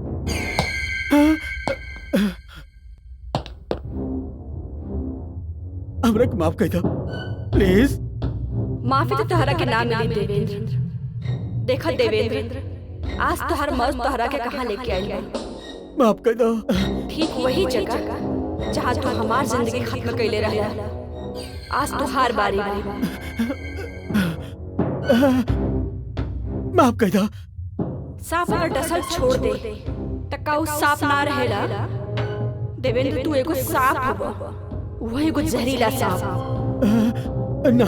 Speaker 4: हमरा के माफ कर दो प्लीज।
Speaker 5: माफी तो तोहरा के नाम मिली देवेंद्र। देखा देवेंद्र, आज तोहर मौत तोहरा के कहाँ लेके आई है।
Speaker 4: माफ कर दो।
Speaker 5: ठीक वही जगह जहाँ तू हमार जिंदगी खत्म कैले रहला। आज तोहार बारी बा।
Speaker 4: माफ कर दो।
Speaker 5: सांप अगर डसल छोड़ दे तका उ सांप ना रहेला। देवेंद्र, तू एगो सांप हुआ, वो एगो जहरीला सांप।
Speaker 4: ना